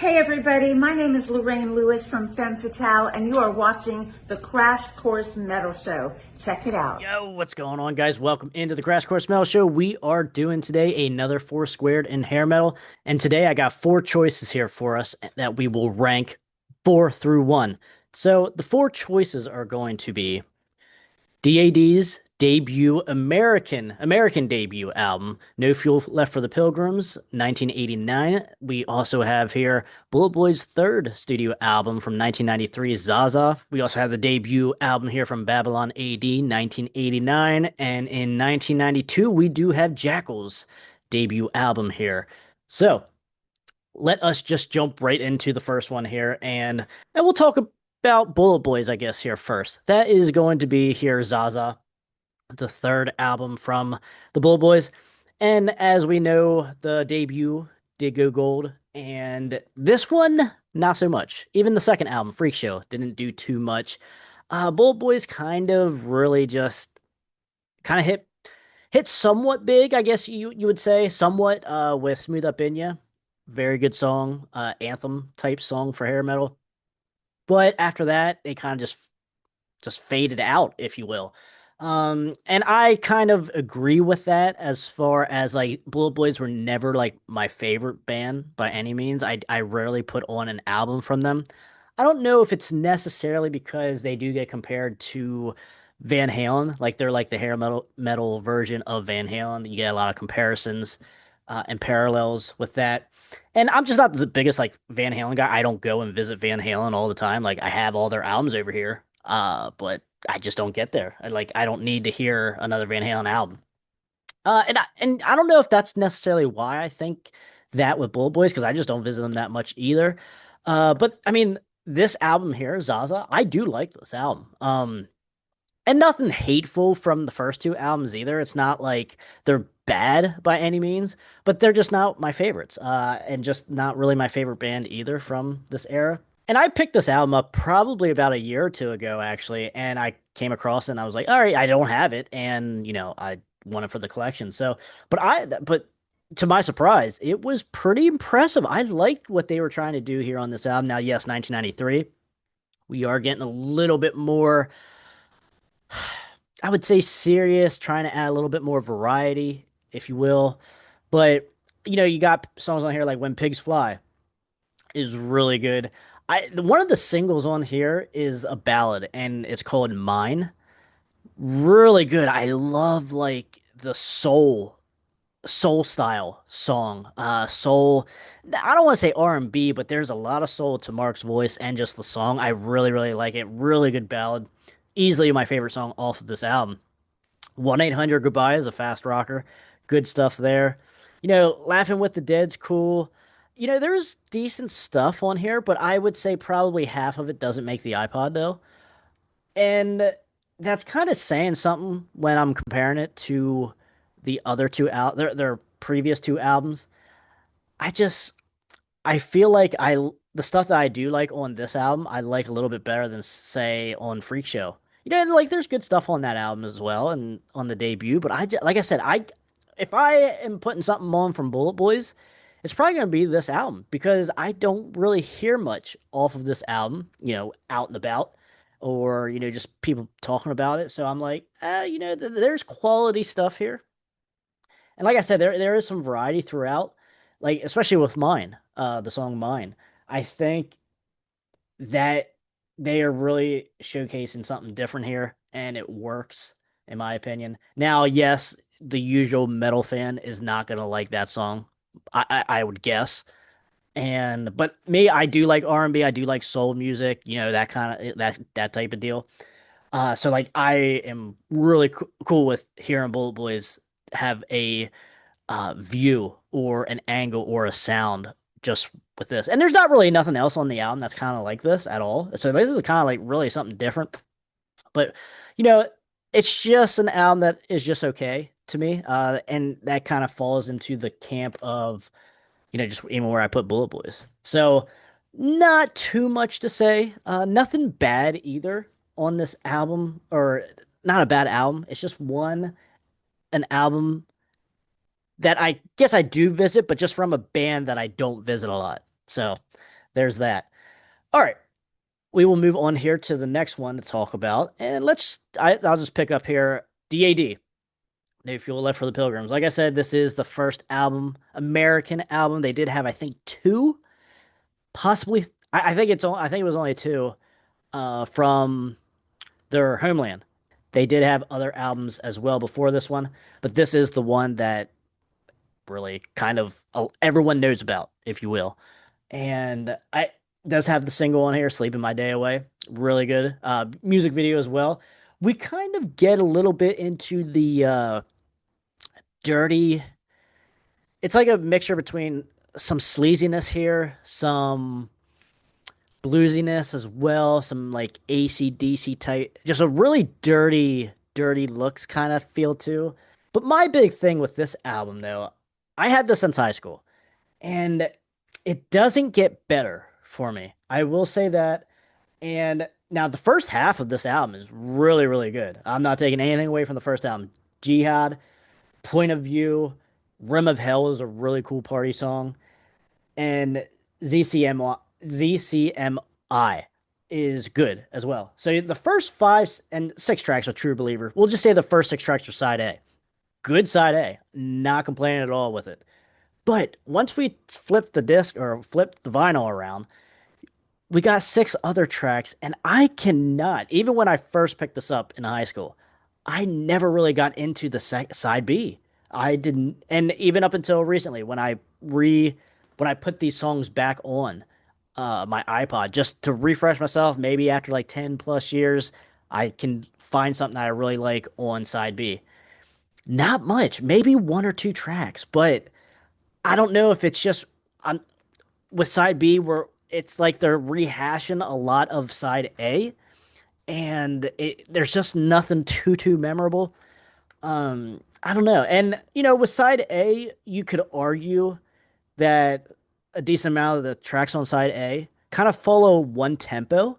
Hey everybody, my name is Lorraine Lewis from Femme Fatale, and you are watching the Crash Course Metal Show. Check it out. Yo, what's going on, guys? Welcome into the Crash Course Metal Show. We are doing today another four squared in hair metal, and today I got four choices here for us that we will rank four through one. So the four choices are going to be D.A.D's debut American debut album, No Fuel Left for the Pilgrims, 1989. We also have here Bulletboys' third studio album from 1993, Zaza. We also have the debut album here from Babylon A.D., 1989. And in 1992, we do have Jackyl's debut album here. So let us just jump right into the first one here, and we'll talk about Bulletboys, I guess, here first. That is going to be here Zaza, the third album from the Bulletboys. And as we know, the debut did go gold, and this one, not so much. Even the second album, Freak Show, didn't do too much. Bulletboys kind of really just kind of hit somewhat big, I guess you would say, somewhat with Smooth Up In Ya. Very good song, anthem type song for hair metal. But after that, they kind of just faded out, if you will. And I kind of agree with that as far as like Bulletboys were never like my favorite band by any means. I rarely put on an album from them. I don't know if it's necessarily because they do get compared to Van Halen, like they're like the hair metal version of Van Halen. You get a lot of comparisons and parallels with that. And I'm just not the biggest like Van Halen guy. I don't go and visit Van Halen all the time. Like I have all their albums over here. But I just don't get there. I don't need to hear another Van Halen album. And I don't know if that's necessarily why I think that with Bulletboys, because I just don't visit them that much either. But I mean, this album here, Zaza, I do like this album. And nothing hateful from the first two albums either. It's not like they're bad by any means, but they're just not my favorites. And just not really my favorite band either from this era. And I picked this album up probably about a year or two ago, actually, and I came across it and I was like, all right, I don't have it, and I want it for the collection. So, but to my surprise, it was pretty impressive. I liked what they were trying to do here on this album. Now, yes, 1993, we are getting a little bit more, I would say, serious, trying to add a little bit more variety, if you will. But you got songs on here like "When Pigs Fly" is really good. One of the singles on here is a ballad, and it's called "Mine." Really good. I love like the soul style song. Soul. I don't want to say R&B, but there's a lot of soul to Mark's voice and just the song. I really, really like it. Really good ballad. Easily my favorite song off of this album. 1-800 Goodbye is a fast rocker. Good stuff there. Laughing with the Dead's cool. There's decent stuff on here, but I would say probably half of it doesn't make the iPod though. And that's kind of saying something when I'm comparing it to the other their previous two albums. I just I feel like the stuff that I do like on this album, I like a little bit better than say on Freak Show. Like there's good stuff on that album as well and on the debut, but like I said, I if I am putting something on from Bulletboys, it's probably gonna be this album because I don't really hear much off of this album, out and about, or just people talking about it. So I'm like, there's quality stuff here. And like I said, there is some variety throughout, like especially with mine, the song "Mine." I think that they are really showcasing something different here, and it works in my opinion. Now, yes, the usual metal fan is not gonna like that song. I would guess. And but me, I do like R&B. I do like soul music. That kind of that type of deal. So like I am really cool with hearing Bulletboys have a view or an angle or a sound just with this. And there's not really nothing else on the album that's kind of like this at all. So this is kind of like really something different. But you know, it's just an album that is just okay to me. And that kind of falls into the camp of, just even where I put Bulletboys. So not too much to say. Nothing bad either on this album, or not a bad album. It's just an album that I guess I do visit, but just from a band that I don't visit a lot. So there's that. All right, we will move on here to the next one to talk about, and I'll just pick up here. D.A.D. No Fuel Left for the Pilgrims. Like I said, this is the first album, American album. They did have, I think, two, possibly. I think it was only two, from their homeland. They did have other albums as well before this one, but this is the one that really kind of everyone knows about, if you will. And I does have the single on here, "Sleeping My Day Away." Really good. Music video as well. We kind of get a little bit into the dirty. It's like a mixture between some sleaziness here, some bluesiness as well, some like AC/DC type, just a really dirty looks kind of feel too. But my big thing with this album, though, I had this since high school, and it doesn't get better for me. I will say that. And now the first half of this album is really good. I'm not taking anything away from the first album. Jihad, Point of View, Rim of Hell is a really cool party song, and ZCMI is good as well. So the first five and six tracks are True Believer. We'll just say the first six tracks are side A. Good side A. Not complaining at all with it. But once we flip the disc or flip the vinyl around, we got six other tracks, and I cannot, even when I first picked this up in high school, I never really got into the side B. I didn't, and even up until recently, when I put these songs back on my iPod just to refresh myself, maybe after like 10 plus years, I can find something that I really like on side B. Not much, maybe one or two tracks, but I don't know if it's just I'm with side B where it's like they're rehashing a lot of side A, and there's just nothing too memorable. I don't know. And with side A, you could argue that a decent amount of the tracks on side A kind of follow one tempo.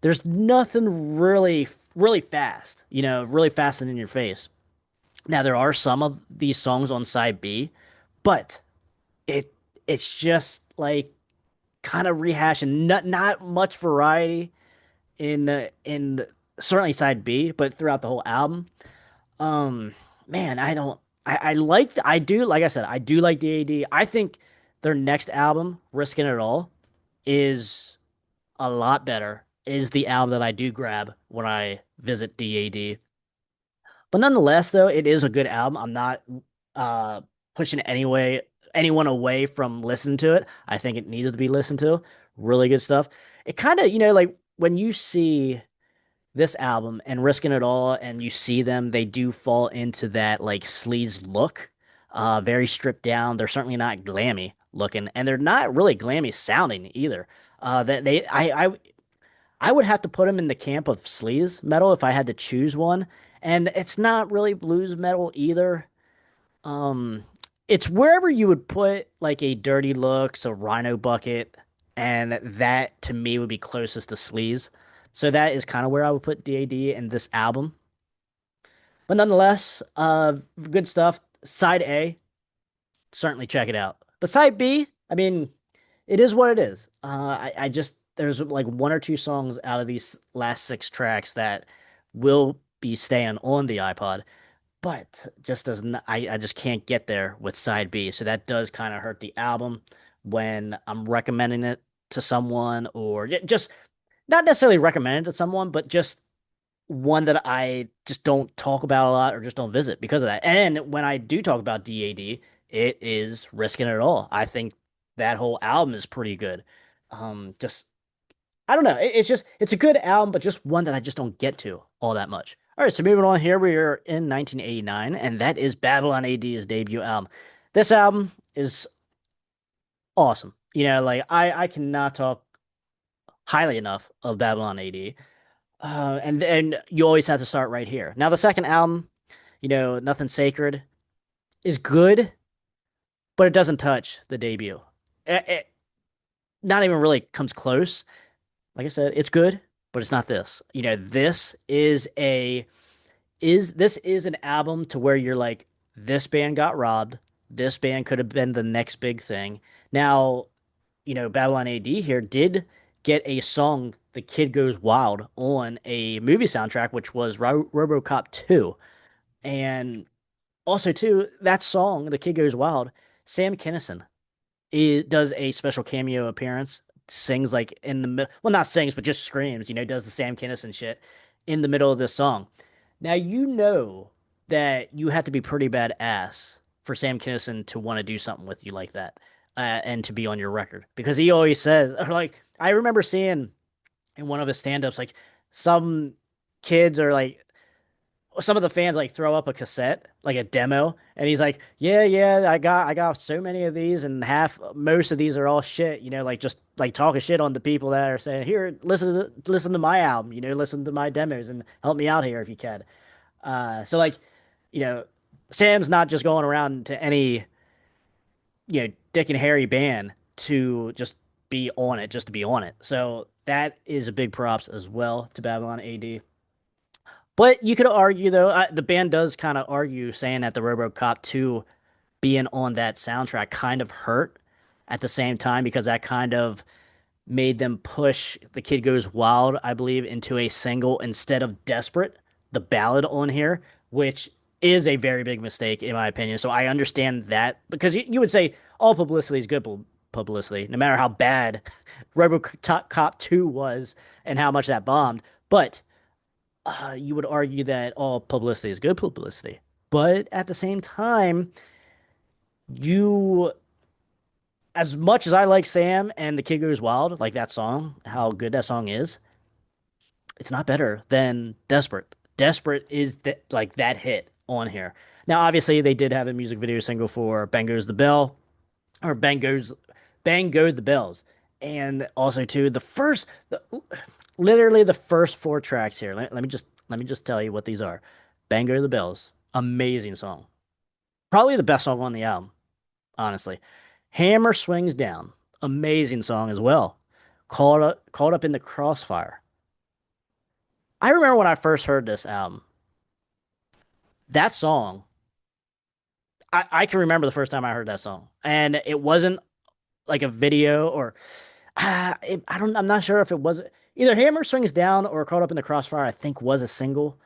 There's nothing really fast, really fast and in your face. Now there are some of these songs on side B, but it it's just like kind of rehashing, not much variety in certainly side B, but throughout the whole album. Um, man, I don't. I like. I do. Like I said, I do like D.A.D. I think their next album, "Risking It All," is a lot better. Is the album that I do grab when I visit D.A.D. But nonetheless, though, it is a good album. I'm not uh pushing anyone away from listening to it. I think it needs to be listened to. Really good stuff. It kind of, like when you see this album and Risking It All and you see them, they do fall into that like sleaze look. Very stripped down. They're certainly not glammy looking, and they're not really glammy sounding either. That they I would have to put them in the camp of sleaze metal if I had to choose one. And it's not really blues metal either. Um, it's wherever you would put like a Dirty Looks, a Rhino Bucket, and that to me would be closest to sleaze. So that is kind of where I would put D.A.D. in this album. But nonetheless, good stuff. Side A, certainly check it out. But side B, I mean, it is what it is. I just there's like one or two songs out of these last six tracks that will be staying on the iPod, but just doesn't. I just can't get there with side B. So that does kind of hurt the album when I'm recommending it to someone, or just not necessarily recommend it to someone, but just one that I just don't talk about a lot or just don't visit because of that. And when I do talk about D.A.D., it is Risking It All. I think that whole album is pretty good. Just I don't know. It's a good album, but just one that I just don't get to all that much. All right, so moving on here, we are in 1989, and that is Babylon A.D.'s debut album. This album is awesome. Like I cannot talk highly enough of Babylon A.D. And you always have to start right here. Now the second album, Nothing Sacred, is good, but it doesn't touch the debut. It not even really comes close. Like I said, it's good, but it's not this. This is an album to where you're like, this band got robbed. This band could have been the next big thing. Now, Babylon AD here did get a song, The Kid Goes Wild, on a movie soundtrack, which was RoboCop 2. And also, too, that song, The Kid Goes Wild, Sam Kinison does a special cameo appearance, sings like in the middle, well, not sings, but just screams, does the Sam Kinison shit in the middle of this song. Now, that you have to be pretty badass for Sam Kinison to want to do something with you like that, and to be on your record, because he always says, or like, I remember seeing in one of his stand-ups, like some kids are like, some of the fans like throw up a cassette, like a demo, and he's like, "Yeah, yeah, I got so many of these, and most of these are all shit, like just like talking shit on the people that are saying, here, listen to my album, listen to my demos and help me out here if you can." So like, you know, Sam's not just going around to any, Dick and Harry band to just be on it, just to be on it. So that is a big props as well to Babylon AD. But you could argue, though, the band does kind of argue saying that the RoboCop 2 being on that soundtrack kind of hurt at the same time, because that kind of made them push The Kid Goes Wild, I believe, into a single instead of Desperate, the ballad on here, which is a very big mistake, in my opinion. So I understand that, because you would say all publicity is good publicity, no matter how bad RoboCop 2 was and how much that bombed. But you would argue that all publicity is good publicity. But at the same time, you, as much as I like Sam and The Kid Goes Wild, like that song, how good that song is, it's not better than Desperate. Desperate is like that hit on here. Now, obviously, they did have a music video single for Bang Goes the Bell, or Bang Go the Bells. And also too, literally the first four tracks here. Let me just tell you what these are. Bang Go the Bells, amazing song. Probably the best song on the album, honestly. Hammer Swings Down, amazing song as well. Caught up in the Crossfire. I remember when I first heard this album, that song, I can remember the first time I heard that song. And it wasn't like a video, or I'm not sure if it was either Hammer Swings Down or Caught Up in the Crossfire, I think was a single.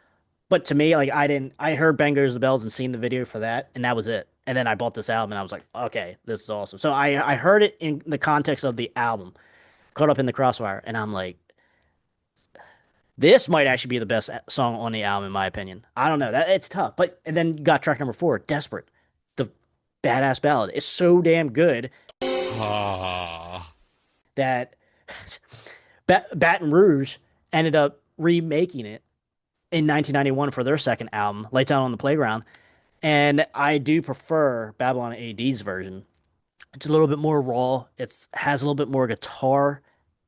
But to me, like, I heard Bang Goes the Bells and seen the video for that, and that was it. And then I bought this album and I was like, okay, this is awesome. So I heard it in the context of the album, Caught Up in the Crossfire, and I'm like, this might actually be the best song on the album, in my opinion. I don't know. That it's tough. But and then you got track number 4, Desperate, the badass ballad. It's so damn good that Baton Rouge ended up remaking it in 1991 for their second album, Lights Out on the Playground. And I do prefer Babylon A.D's version. It's a little bit more raw. It has a little bit more guitar,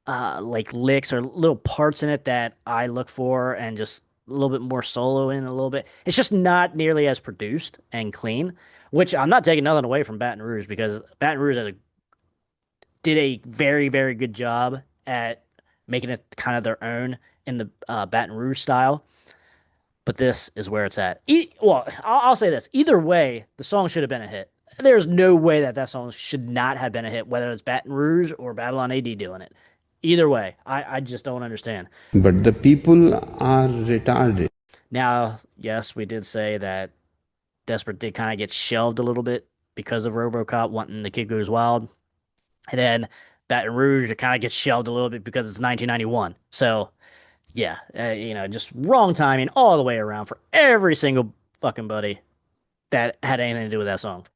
like licks or little parts in it that I look for, and just a little bit more solo in a little bit. It's just not nearly as produced and clean, which I'm not taking nothing away from Baton Rouge, because Baton Rouge did a very, very good job at making it kind of their own in the Baton Rouge style. But this is where it's at. Well, I'll say this. Either way, the song should have been a hit. There's no way that song should not have been a hit, whether it's Baton Rouge or Babylon AD doing it. Either way, I just don't understand. But the people are retarded. Now, yes, we did say that Desperate did kind of get shelved a little bit because of RoboCop wanting The Kid Goes Wild. And then Baton Rouge, it kind of gets shelved a little bit because it's 1991. So, yeah, just wrong timing all the way around for every single fucking buddy that had anything to do with that song.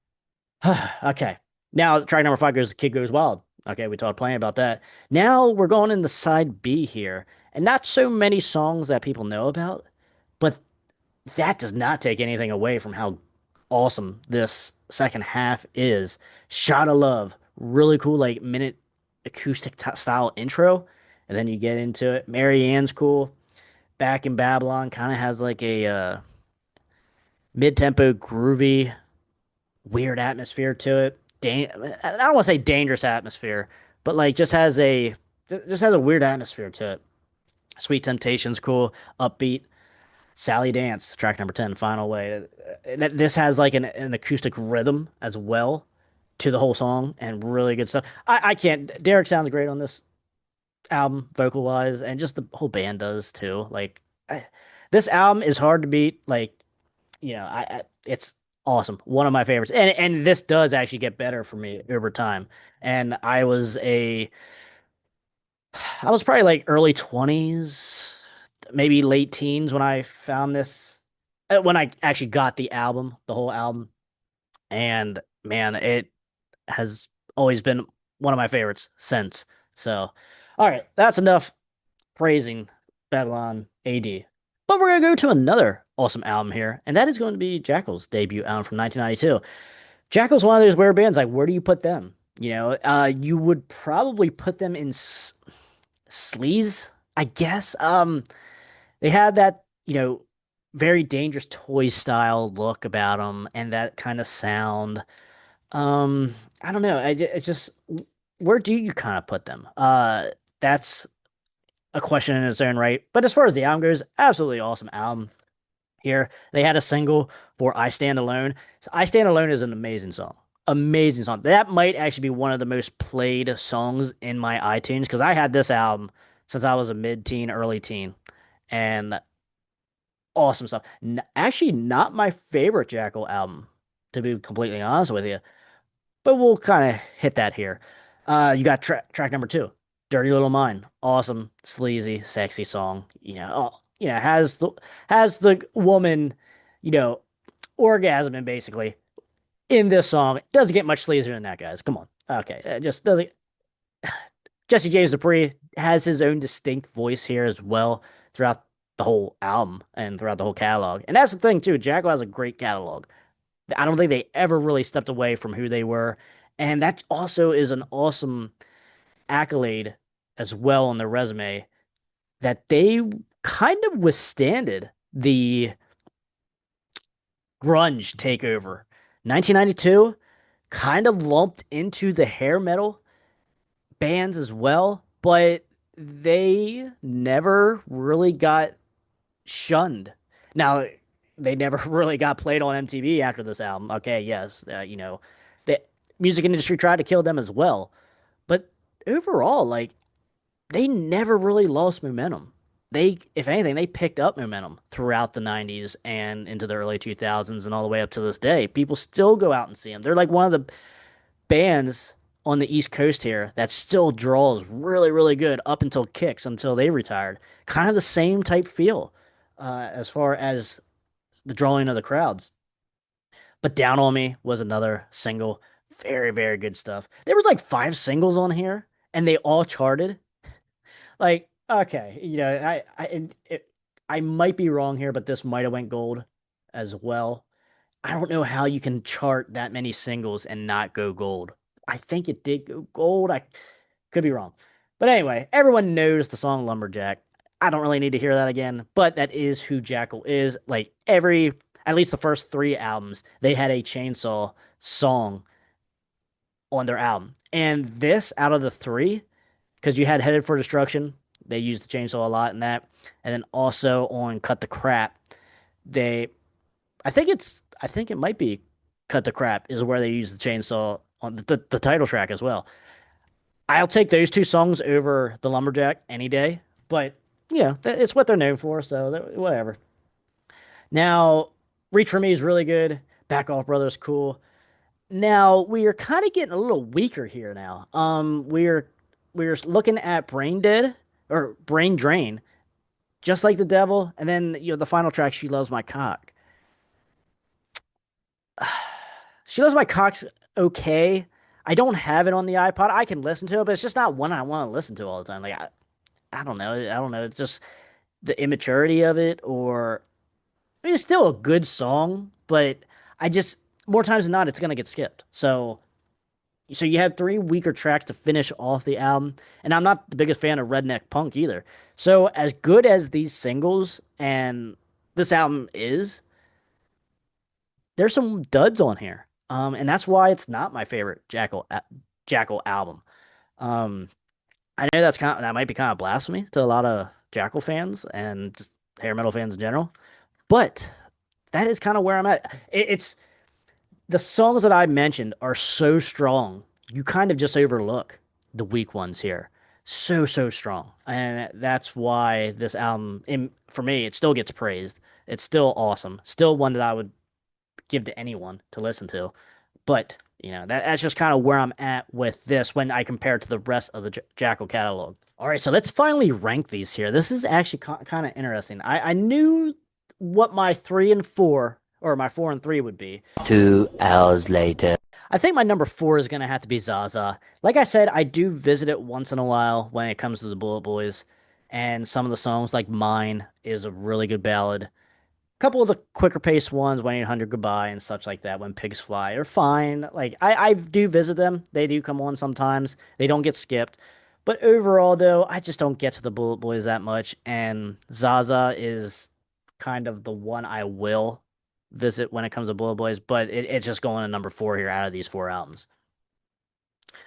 Okay. Now, track number 5 goes Kid Goes Wild. Okay, we talked plenty about that. Now we're going into side B here. And not so many songs that people know about, but that does not take anything away from how awesome this second half is. Shot of Love, really cool, like minute acoustic style intro. And then you get into it. Mary Ann's cool. Back in Babylon kind of has like a mid-tempo, groovy, weird atmosphere to it. I don't want to say dangerous atmosphere, but like just has a weird atmosphere to it. Sweet Temptation's cool, upbeat. Sally Dance, track number 10, Final Way. This has like an acoustic rhythm as well. to the whole song and really good stuff. I can't. Derek sounds great on this album, vocal wise, and just the whole band does too. Like, this album is hard to beat. Like, it's awesome. One of my favorites, and this does actually get better for me over time. And I was probably like early 20s, maybe late teens when I found this. When I actually got the album, the whole album, and man, it has always been one of my favorites since. So, all right, that's enough praising Babylon A.D. But we're gonna go to another awesome album here, and that is going to be Jackyl's debut album from 1992. Jackyl's one of those weird bands. Like, where do you put them? You would probably put them in sleaze, I guess. They had that, very dangerous toy style look about them, and that kind of sound. I don't know. It's just, where do you kind of put them? That's a question in its own right. But as far as the album goes, absolutely awesome album here. They had a single for I Stand Alone. So I Stand Alone is an amazing song. Amazing song. That might actually be one of the most played songs in my iTunes because I had this album since I was a mid-teen, early teen. And awesome stuff. Actually, not my favorite Jackyl album, to be completely honest with you. But we'll kind of hit that here. You got track number two, "Dirty Little Mind." Awesome, sleazy, sexy song. Has the woman, you know, orgasming basically in this song. It doesn't get much sleazier than that, guys. Come on. Okay, it just doesn't. Jesse James Dupree has his own distinct voice here as well throughout the whole album and throughout the whole catalog. And that's the thing too. Jackyl has a great catalog. I don't think they ever really stepped away from who they were. And that also is an awesome accolade as well on their resume that they kind of withstanded the grunge takeover. 1992 kind of lumped into the hair metal bands as well, but they never really got shunned. Now, they never really got played on MTV after this album. Okay, yes, the music industry tried to kill them as well. But overall, like, they never really lost momentum. If anything, they picked up momentum throughout the 90s and into the early 2000s and all the way up to this day. People still go out and see them. They're like one of the bands on the East Coast here that still draws really, really good up until Kicks, until they retired. Kind of the same type feel as far as the drawing of the crowds. But Down on Me was another single. Very, very good stuff. There was like 5 singles on here, and they all charted. Like, okay, I might be wrong here, but this might have went gold as well. I don't know how you can chart that many singles and not go gold. I think it did go gold. I could be wrong. But anyway, everyone knows the song Lumberjack. I don't really need to hear that again, but that is who Jackyl is. Like, at least the first 3 albums, they had a chainsaw song on their album. And this, out of the 3, because you had Headed for Destruction, they used the chainsaw a lot in that. And then also on Cut the Crap, they I think it might be Cut the Crap is where they use the chainsaw on the title track as well. I'll take those 2 songs over the Lumberjack any day, but it's what they're known for, so whatever. Now, Reach for Me is really good. Back Off Brothers, cool. Now we are kind of getting a little weaker here now. We're looking at Brain Dead or Brain Drain, Just Like the Devil, and then the final track, She Loves My Cock. She Loves My Cock's okay. I don't have it on the iPod. I can listen to it, but it's just not one I want to listen to all the time. Like, I don't know. I don't know. It's just the immaturity of it, or I mean, it's still a good song, but I just more times than not, it's gonna get skipped. So you had 3 weaker tracks to finish off the album, and I'm not the biggest fan of redneck punk either. So as good as these singles and this album is, there's some duds on here. And that's why it's not my favorite Jackyl album. Um, I know that might be kind of blasphemy to a lot of Jackyl fans and just hair metal fans in general, but that is kind of where I'm at. It's the songs that I mentioned are so strong, you kind of just overlook the weak ones here. So, so strong. And that's why this album, for me, it still gets praised. It's still awesome. Still one that I would give to anyone to listen to. But, that's just kind of where I'm at with this when I compare it to the rest of the Jackyl catalog. All right, so let's finally rank these here. This is actually kind of interesting. I knew what my 3 and 4, or my 4 and 3 would be. 2 hours later. I think my number 4 is going to have to be Zaza. Like I said, I do visit it once in a while when it comes to the Bulletboys. And some of the songs, like Mine, is a really good ballad. Couple of the quicker paced ones, 1-800 Goodbye and such like that, When Pigs Fly, are fine. Like, I do visit them. They do come on sometimes. They don't get skipped. But overall, though, I just don't get to the Bulletboys that much. And Zaza is kind of the one I will visit when it comes to Bulletboys. But it's just going to number 4 here out of these 4 albums.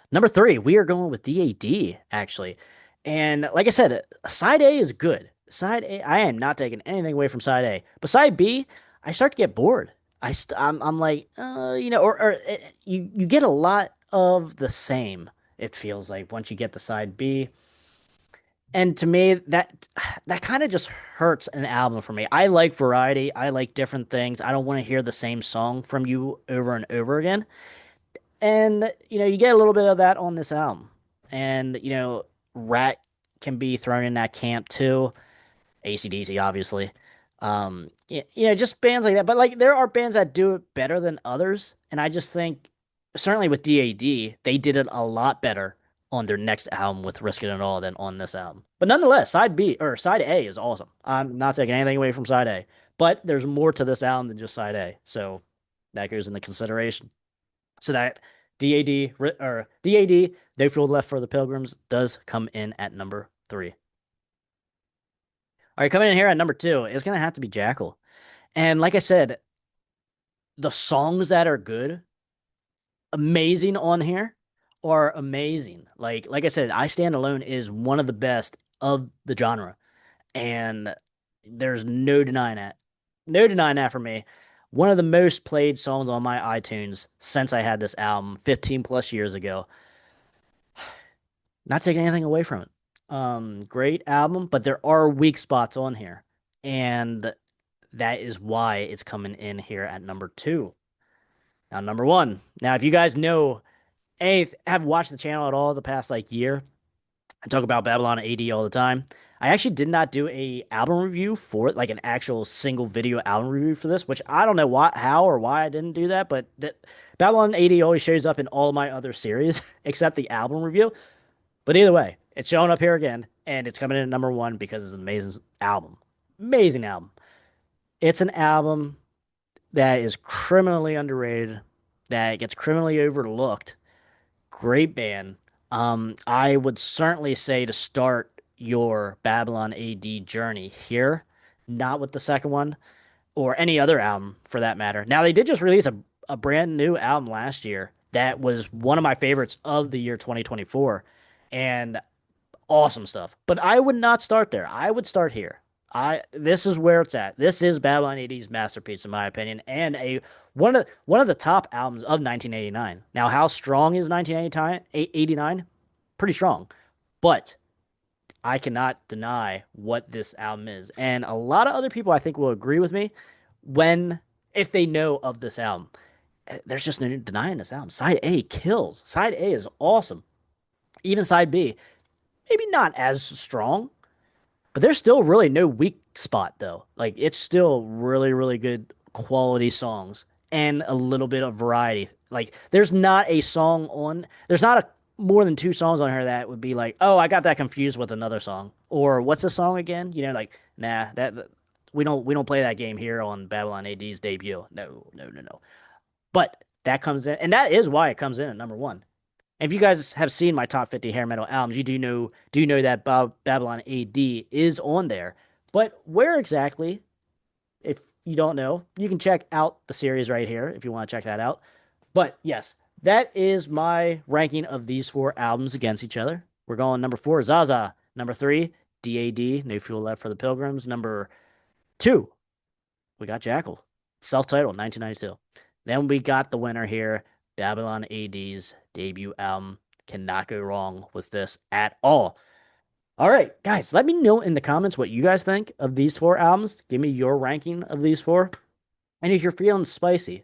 Number 3, we are going with D.A.D, actually. And like I said, side A is good. Side A, I am not taking anything away from side A. But side B, I start to get bored. I'm like, you get a lot of the same, it feels like, once you get to side B. And to me, that kind of just hurts an album for me. I like variety. I like different things. I don't want to hear the same song from you over and over again. And, you get a little bit of that on this album. And, Rat can be thrown in that camp too. AC/DC, obviously. Just bands like that. But, like, there are bands that do it better than others. And I just think, certainly with D.A.D, they did it a lot better on their next album with Risk It and All than on this album. But nonetheless, side A is awesome. I'm not taking anything away from side A. But there's more to this album than just side A. So that goes into consideration. So that D.A.D, No Fuel Left for the Pilgrims, does come in at number 3. All right, coming in here at number 2 is going to have to be Jackyl. And like I said, the songs that are good, amazing on here, are amazing. Like I said, I Stand Alone is one of the best of the genre. And there's no denying that. No denying that for me. One of the most played songs on my iTunes since I had this album 15 plus years ago. Not taking anything away from it. Great album, but there are weak spots on here. And that is why it's coming in here at number 2. Now, number 1. Now, if you guys know have watched the channel at all the past year, I talk about Babylon A.D all the time. I actually did not do a album review for it, like an actual single video album review for this, which I don't know how or why I didn't do that, but Babylon A.D always shows up in all my other series except the album review. But either way, it's showing up here again, and it's coming in at number 1 because it's an amazing album. Amazing album. It's an album that is criminally underrated, that gets criminally overlooked. Great band. I would certainly say to start your Babylon A.D journey here, not with the second one or any other album for that matter. Now, they did just release a brand new album last year that was one of my favorites of the year 2024, and awesome stuff. But I would not start there. I would start here. This is where it's at. This is Babylon A.D's masterpiece, in my opinion, and one of the top albums of 1989. Now, how strong is 1989? Pretty strong, but I cannot deny what this album is, and a lot of other people I think will agree with me if they know of this album. There's just no denying this album. Side A kills. Side A is awesome. Even side B, maybe not as strong. But there's still really no weak spot, though. Like, it's still really, really good quality songs and a little bit of variety. Like, there's not more than 2 songs on here that would be like, oh, I got that confused with another song. Or what's the song again? Nah, we don't play that game here on Babylon A.D's debut. No. But that comes in, and that is why it comes in at number 1. If you guys have seen my top 50 hair metal albums, you do know that Babylon A.D is on there. But where exactly, if you don't know, you can check out the series right here if you want to check that out. But yes, that is my ranking of these 4 albums against each other. We're going number 4, Zaza. Number 3, D.A.D, No Fuel Left for the Pilgrims. Number 2, we got Jackyl, self-titled, 1992. Then we got the winner here, Babylon A.D's debut album. Cannot go wrong with this at all. All right, guys, let me know in the comments what you guys think of these 4 albums. Give me your ranking of these 4. And if you're feeling spicy,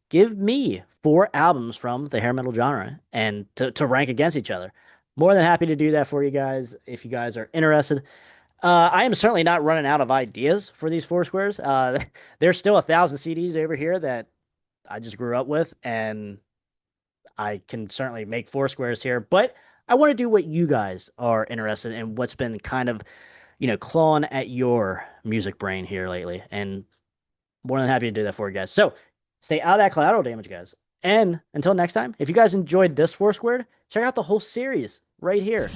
give me 4 albums from the hair metal genre and to rank against each other. More than happy to do that for you guys if you guys are interested. I am certainly not running out of ideas for these 4 squares. There's still 1,000 CDs over here that I just grew up with, and I can certainly make 4 squares here, but I want to do what you guys are interested in, what's been kind of, clawing at your music brain here lately. And more than happy to do that for you guys. So stay out of that collateral damage, guys. And until next time, if you guys enjoyed this 4 squared, check out the whole series right here.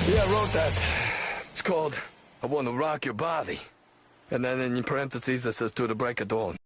Yeah, I wrote that. It's called I Want to Rock Your Body. And then in parentheses it says to the break of dawn.